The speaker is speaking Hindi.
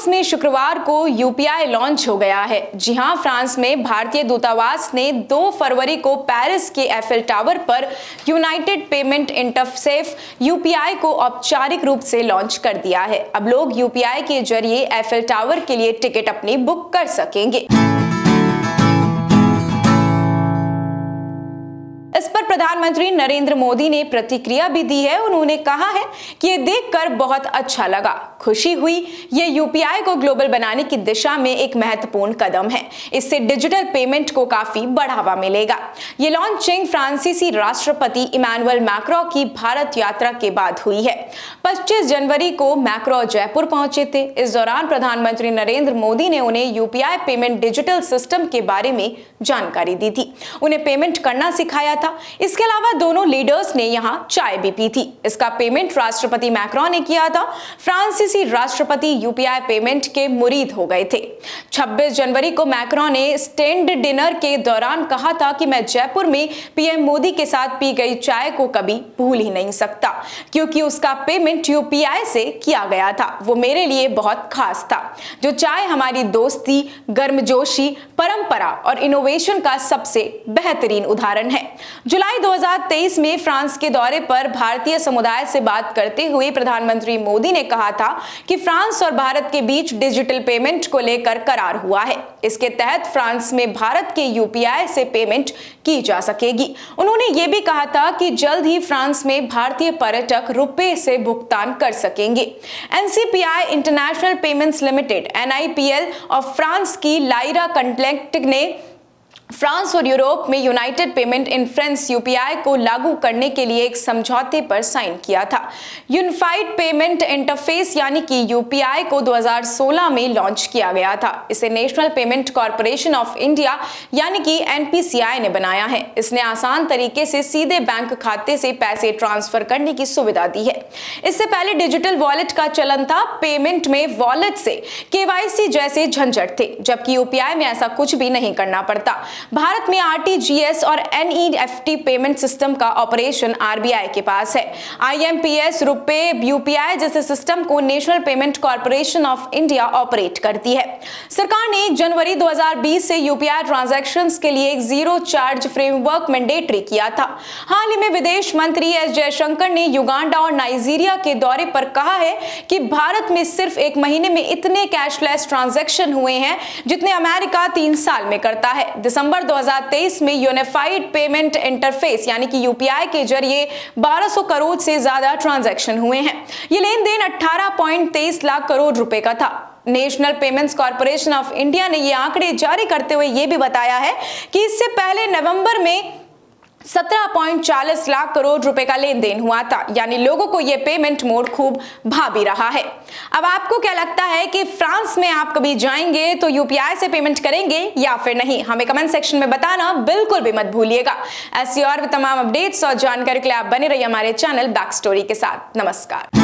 में शुक्रवार को यूपीआई लॉन्च हो गया है। जी हां, फ्रांस में भारतीय दूतावास ने 2 फरवरी को पेरिस के एफिल टावर पर यूनाइटेड पेमेंट इंटरफेस यूपीआई को औपचारिक रूप से लॉन्च कर दिया है। अब लोग यूपीआई के जरिए एफिल टावर के लिए टिकट अपनी बुक कर सकेंगे। इस पर प्रधानमंत्री नरेंद्र मोदी ने प्रतिक्रिया भी दी है। उन्होंने कहा है कि ये देखकर बहुत अच्छा लगा, खुशी हुई। ये यूपीआई को ग्लोबल बनाने की दिशा में एक महत्वपूर्ण कदम है। इससे डिजिटल पेमेंट को काफी बढ़ावा मिलेगा। ये लॉन्चिंग फ्रांसीसी राष्ट्रपति इमैनुअल मैक्रों की भारत यात्रा के बाद हुई है। 25 जनवरी को मैक्रों जयपुर पहुंचे थे। इस दौरान प्रधानमंत्री नरेंद्र मोदी ने उन्हें यूपीआई पेमेंट डिजिटल सिस्टम के बारे में जानकारी दी थी, उन्हें पेमेंट करना सिखाया था। इसके अलावा दोनों लीडर्स ने यहां चाय भी पी थी। इसका पेमेंट राष्ट्रपति मैक्रों ने किया था। फ्रांसीसी राष्ट्रपति यूपीआई पेमेंट के मुरीद हो गए थे। 26 जनवरी को मैक्रों ने स्टैंड डिनर के दौरान कहा था कि मैं जयपुर में पीएम मोदी के साथ पी गई चाय को कभी भूल ही नहीं सकता, क्योंकि उसका पेमेंट यूपीआई से किया गया था। वो मेरे लिए बहुत खास था। जो चाय हमारी दोस्ती, गर्मजोशी, परंपरा और इनोवेशन का सबसे बेहतरीन उदाहरण है। जुलाई 2023 में फ्रांस के दौरे पर भारतीय समुदाय से बात करते हुए प्रधानमंत्री मोदी ने कहा था कि फ्रांस और भारत के बीच डिजिटल पेमेंट को लेकर करार हुआ है। इसके तहत फ्रांस में भारत के यूपीआई से पेमेंट की जा सकेगी। उन्होंने ये भी कहा था कि जल्द ही फ्रांस में भारतीय पर्यटक रुपए से भुगतान कर सकेंगे। NCPI international payments limited (NIPL) और फ्रांस की लाइरा कंटेक्ट ने फ्रांस और यूरोप में यूनाइटेड पेमेंट इंटरफेस यूपीआई को लागू करने के लिए एक समझौते पर साइन किया था। यूनिफाइड पेमेंट इंटरफेस यानी कि यूपीआई को 2016 में लॉन्च किया गया था। इसे national payment corporation of India यानी कि एनपीसीआई ने बनाया है। इसने आसान तरीके से सीधे बैंक खाते से पैसे ट्रांसफर करने की सुविधा दी है। इससे पहले डिजिटल वॉलेट का चलन था। पेमेंट में वॉलेट से केवाईसी जैसे झंझट थे, जबकि यूपीआई में ऐसा कुछ भी नहीं करना पड़ता। भारत में आरटीजीएस और एनईएफटी पेमेंट सिस्टम का ऑपरेशन आरबीआई के पास है। आईएमपीएस, रुपे, यूपीआई जैसे सिस्टम को national payment corporation of India operate करती है। सरकार ने जनवरी 2020 से यूपीआई ट्रांजैक्शंस के लिए एक जीरो चार्ज फ्रेमवर्क मैंडेटरी किया था। हाल ही में विदेश मंत्री एस जयशंकर ने युगांडा और नाइजीरिया के दौरे पर कहा है कि भारत में सिर्फ एक महीने में इतने कैशलेस ट्रांजैक्शन हुए हैं जितने अमेरिका 3 साल में करता है। दिसंबर 2023 में यूनिफाइड पेमेंट इंटरफेस यानी कि यूपीआई के जरिए 1200 करोड़ से ज्यादा ट्रांजैक्शन हुए हैं। ये लेन देन 18.23 लाख करोड़ रुपए का था। National payments corporation of India ने ये आंकड़े जारी करते हुए ये भी बताया है कि इससे पहले नवंबर में 17.40 लाख करोड़ रुपए का लेन देन हुआ था। यानी लोगों को यह पेमेंट मोड खूब भा भी रहा है। अब आपको क्या लगता है कि फ्रांस में आप कभी जाएंगे तो यूपीआई से पेमेंट करेंगे या फिर नहीं? हमें कमेंट सेक्शन में बताना बिल्कुल भी मत भूलिएगा। ऐसी और भी तमाम अपडेट्स और जानकारी के लिए आप बने रहिए हमारे चैनल बैक स्टोरी के साथ। नमस्कार।